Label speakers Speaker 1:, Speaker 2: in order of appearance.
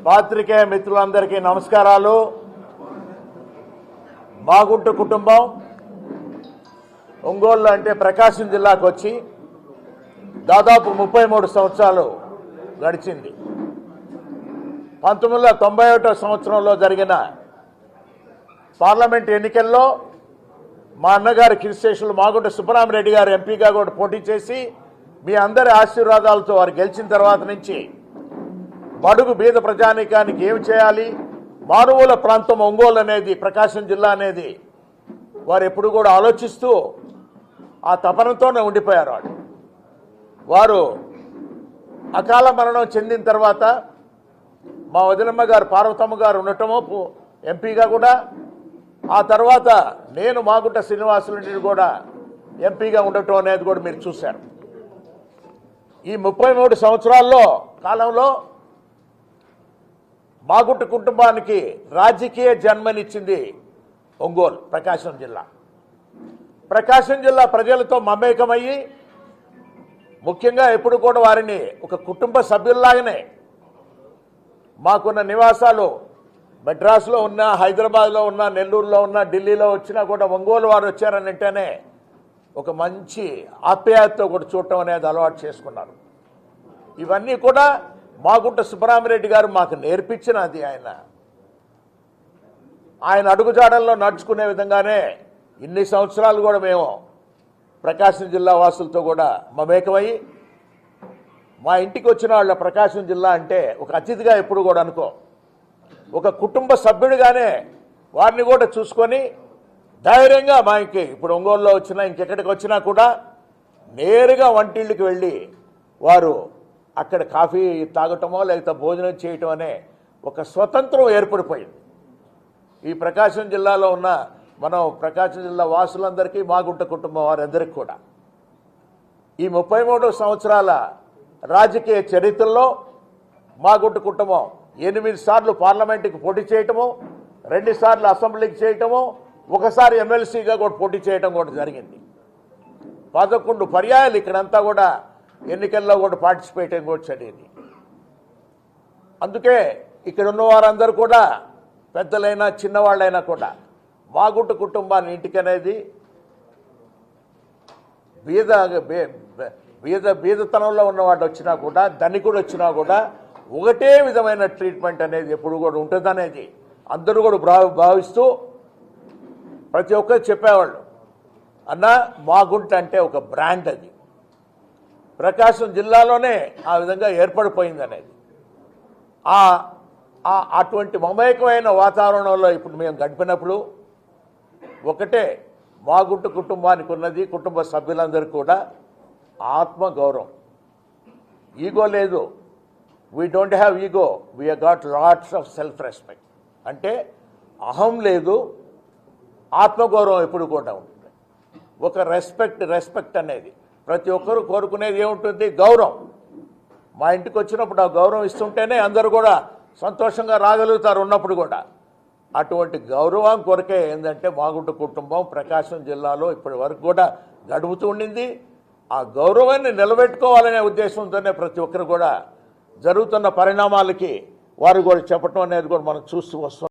Speaker 1: పాత్రికేయ మిత్రులందరికీ నమస్కారాలు. మాగుంట కుటుంబం ఒంగోలు అంటే ప్రకాశం జిల్లాకు వచ్చి దాదాపు 33 సంవత్సరాలు గడిచింది. 1991 సంవత్సరంలో జరిగిన పార్లమెంట్ ఎన్నికల్లో మా అన్నగారి కిరిశేషులు మాగుంట సుబ్బరామరెడ్డి గారు ఎంపీగా కూడా పోటీ చేసి మీ అందరి ఆశీర్వాదాలతో వారు గెలిచిన తర్వాత నుంచి బడుగు బీద ప్రజానీకానికి ఏమి చేయాలి, మారుమూల ప్రాంతం ఒంగోలు అనేది, ప్రకాశం జిల్లా అనేది వారు ఎప్పుడు కూడా ఆలోచిస్తూ ఆ తపనతోనే ఉండిపోయారు. వారు అకాల మరణం చెందిన తర్వాత మా వదినమ్మ గారు పార్వతమ్మ గారు ఉండటము ఎంపీగా కూడా, ఆ తర్వాత నేను మాగుంట శ్రీనివాసులు కూడా ఎంపీగా ఉండటం అనేది కూడా మీరు చూశారు. ఈ 33 సంవత్సరాల్లో కాలంలో మాగుంట కుటుంబానికి రాజకీయ జన్మనిచ్చింది ఒంగోలు, ప్రకాశం జిల్లా. ప్రకాశం జిల్లా ప్రజలతో మమేకమయ్యి ముఖ్యంగా ఎప్పుడు కూడా వారిని ఒక కుటుంబ సభ్యుల్లాగానే, మాకున్న నివాసాలు మద్రాసులో ఉన్న, హైదరాబాద్లో ఉన్న, నెల్లూరులో ఉన్న, ఢిల్లీలో వచ్చినా కూడా ఒంగోలు వారు వచ్చారని అంటేనే ఒక మంచి ఆప్యాయతతో కూడా చూడటం అనేది అలవాటు చేసుకున్నారు. ఇవన్నీ కూడా మాగుంట సుబ్బరామరెడ్డి గారు మాకు నేర్పించినది. ఆయన అడుగుజాడల్లో నడుచుకునే విధంగానే ఇన్ని సంవత్సరాలు కూడా మేము ప్రకాశం జిల్లా వాసులతో కూడా మమేకమయ్యి, మా ఇంటికి వచ్చిన వాళ్ళ ప్రకాశం జిల్లా అంటే ఒక అతిథిగా ఎప్పుడు కూడా అనుకో, ఒక కుటుంబ సభ్యుడిగానే వారిని కూడా చూసుకొని ధైర్యంగా మా ఇంటికి ఇప్పుడు ఒంగోలులో వచ్చినా ఇంకెక్కడికి వచ్చినా కూడా నేరుగా వంటిళ్ళకి వెళ్ళి వారు అక్కడ కాఫీ తాగటమో లేకపోతే భోజనం చేయటం అనే ఒక స్వతంత్రం ఏర్పడిపోయింది. ఈ ప్రకాశం జిల్లాలో ఉన్న మనం ప్రకాశం జిల్లా వాసులందరికీ, మాగుంట కుటుంబం వారందరికీ కూడా ఈ 33 సంవత్సరాల రాజకీయ చరిత్రలో మాగుంట కుటుంబం 8 సార్లు పార్లమెంటుకి పోటీ చేయటము, 2 సార్లు అసెంబ్లీకి చేయటము, ఒకసారి ఎమ్మెల్సీగా కూడా పోటీ చేయటం కూడా జరిగింది. 11 పర్యాయాలు ఇక్కడంతా కూడా ఎన్నికల్లో కూడా పార్టిసిపేట్ కూడా జరిగింది. అందుకే ఇక్కడ ఉన్న వారందరూ కూడా పెద్దలైనా చిన్నవాళ్ళైనా కూడా మాగుంట కుటుంబాన్ని ఇంటికనేది బీదతనంలో ఉన్నవాడు వచ్చినా కూడా, ధనికుడు వచ్చినా కూడా ఒకటే విధమైన ట్రీట్మెంట్ అనేది ఎప్పుడు కూడా ఉంటుందనేది అందరూ కూడా భావిస్తూ ప్రతి ఒక్కరు చెప్పేవాళ్ళు. అన్న మాగుంట అంటే ఒక బ్రాండ్, అది ప్రకాశం జిల్లాలోనే ఆ విధంగా ఏర్పడిపోయింది అనేది. అటువంటి మమేకమైన వాతావరణంలో ఇప్పుడు మేము గడిపినప్పుడు ఒకటే మాగుంట కుటుంబానికి ఉన్నది, కుటుంబ సభ్యులందరూ కూడా ఆత్మగౌరవం. ఈగో లేదు, we don't have ego, we have got lots of self respect. అంటే అహం లేదు, ఆత్మగౌరవం ఎప్పుడు కూడా ఉంటుంది. ఒక రెస్పెక్ట్ అనేది ప్రతి ఒక్కరూ కోరుకునేది ఏముంటుంది, గౌరవం. మా ఇంటికి వచ్చినప్పుడు ఆ గౌరవం ఇస్తుంటేనే అందరూ కూడా సంతోషంగా రాగలుగుతారు ఉన్నప్పుడు కూడా. అటువంటి గౌరవం కొరకే ఏంటంటే మాగుంట కుటుంబం ప్రకాశం జిల్లాలో ఇప్పటి వరకు కూడా గడుపుతూ ఉండింది. ఆ గౌరవాన్ని నిలబెట్టుకోవాలనే ఉద్దేశంతోనే ప్రతి ఒక్కరు కూడా జరుగుతున్న పరిణామాలకి వారు కూడా చెప్పడం అనేది కూడా మనం చూస్తూ వస్తాం.